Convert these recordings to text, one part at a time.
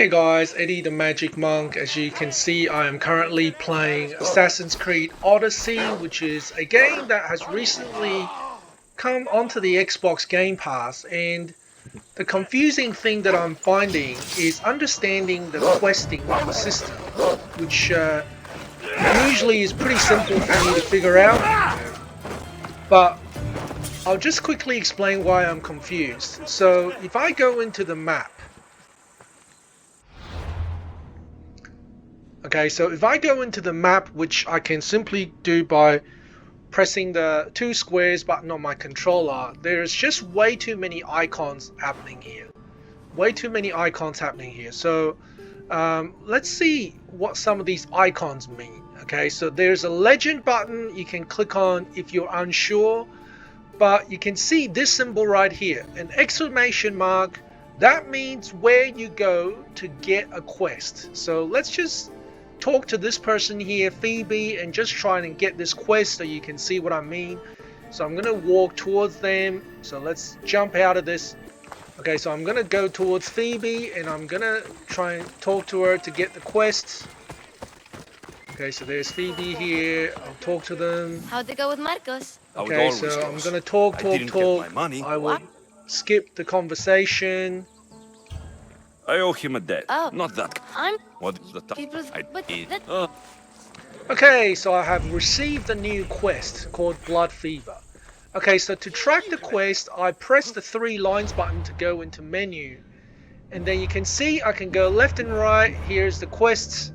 Hey guys, Eddie the Magic Monk. As you can see, I am currently playing Assassin's Creed Odyssey, which is a game that has recently come onto the Xbox Game Pass, and the confusing thing that I'm finding is understanding the questing system, which usually is pretty simple for me to figure out, but I'll just quickly explain why I'm confused. So if I go into the map, okay, so if I go into the map, which I can simply do by pressing the 2 squares button on my controller, there's just way too many icons happening here. So let's see what some of these icons mean. Okay, so there's a legend button you can click on if you're unsure, but you can see this symbol right here, an exclamation mark. That means where you go to get a quest. So let's just talk to this person here, Phoebe, and just try and get this quest so you can see what I mean. So I'm gonna walk towards them. So let's jump out of this. Okay, so I'm gonna go towards Phoebe and I'm gonna try and talk to her to get the quest. Okay, so there's Phoebe here. I'll talk to them. How'd it go with Marcos? Okay, so I'm gonna talk. I will skip the conversation. I owe him a debt. Oh, not that. What is the time? Okay, so I have received a new quest called Blood Fever. Okay, so to track the quest, I press the 3 lines button to go into menu. And then you can see I can go left and right. Here's the quests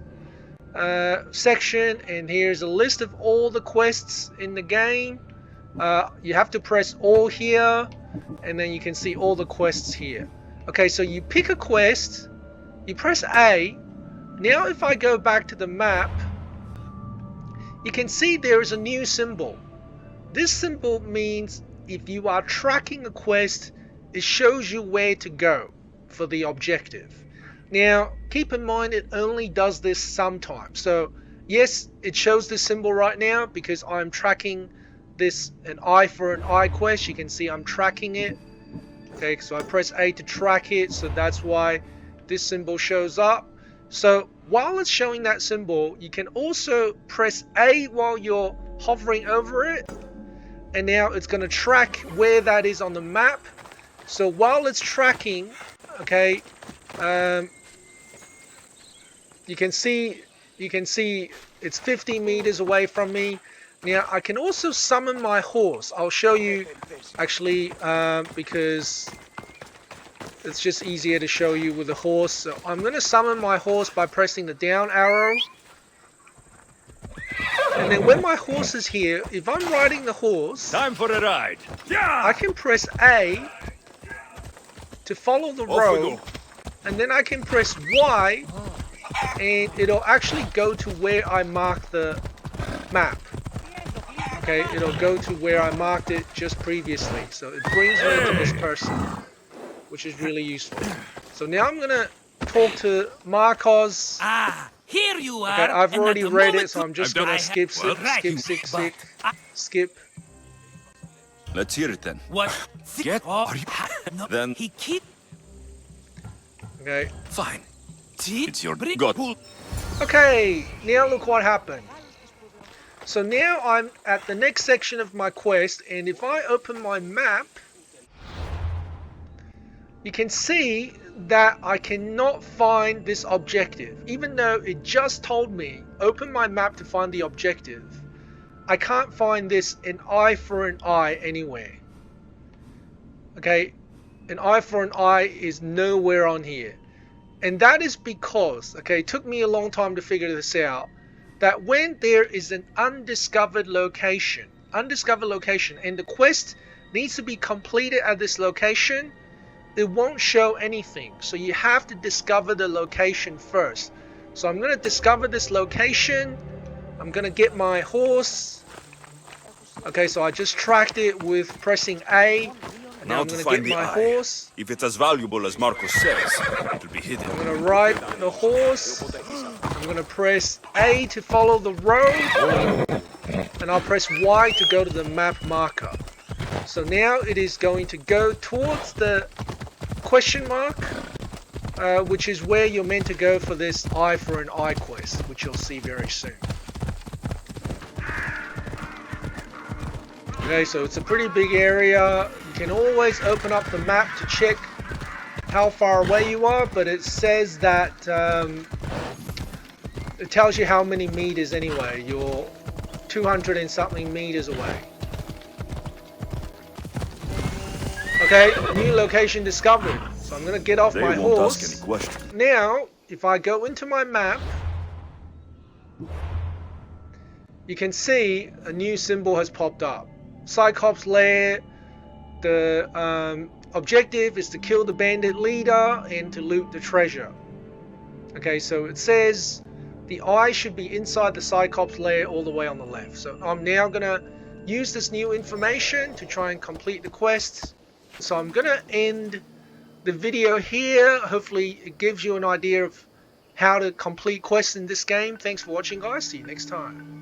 section, and here's a list of all the quests in the game. You have to press all here, and then you can see all the quests here. Okay, so you pick a quest, you press A. Now if I go back to the map, you can see there is a new symbol. This symbol means if you are tracking a quest, it shows you where to go for the objective. Now keep in mind it only does this sometimes. So yes, it shows this symbol right now because I'm tracking this, an eye for an eye quest. You can see I'm tracking it. Okay, so I press A to track it, so that's why this symbol shows up. So while it's showing that symbol, you can also press A while you're hovering over it, and now it's going to track where that is on the map. So while it's tracking, okay, you can see it's 50 meters away from me. Now I can also summon my horse. I'll show you actually because it's just easier to show you with a horse. So I'm going to summon my horse by pressing the down arrow. And then when my horse is here, if I'm riding the horse, Time for a ride. Yeah! I can press A to follow the road, and then I can press Y and it'll actually go to where I mark the map. Okay, it'll go to where I marked it just previously. So it brings me to this person, which is really useful. So now I'm gonna talk to Marcos. Here you are. Okay, I've already read it, so I'm just gonna skip. Let's hear it then. What? Then He keep. Okay. fine. It's your brick. God. Okay, now look what happened. So now I'm at the next section of my quest, and if I open my map, you can see that I cannot find this objective. Even though it just told me, open my map to find the objective, I can't find this an eye for an eye anywhere. Okay, an eye for an eye is nowhere on here. And that is because, okay, it took me a long time to figure this out, that when there is an undiscovered location, and the quest needs to be completed at this location, it won't show anything. So you have to discover the location first. So I'm going to discover this location. I'm going to get my horse. Okay, so I just tracked it with pressing A. And now I'm going to get my horse. If it's as valuable as Marcos says, it'll be hidden. I'm going to ride the horse. I'm going to press A to follow the road. And I'll press Y to go to the map marker. So now it is going to go towards the question mark. which is where you're meant to go for this eye for an eye quest, which you'll see very soon. Okay, so it's a pretty big area. You can always open up the map to check how far away you are, but it says that it tells you how many meters anyway. You're 200 and something meters away. Okay, new location discovered. So I'm gonna get off my horse. Ask any questions. Now, if I go into my map, you can see a new symbol has popped up. Cyclops Lair. The objective is to kill the bandit leader and to loot the treasure. Okay, so it says the eye should be inside the Cyclops Lair all the way on the left. So I'm now gonna use this new information to try and complete the quest. So I'm gonna end the video here. Hopefully it gives you an idea of how to complete quests in this game. Thanks for watching, guys. See you next time.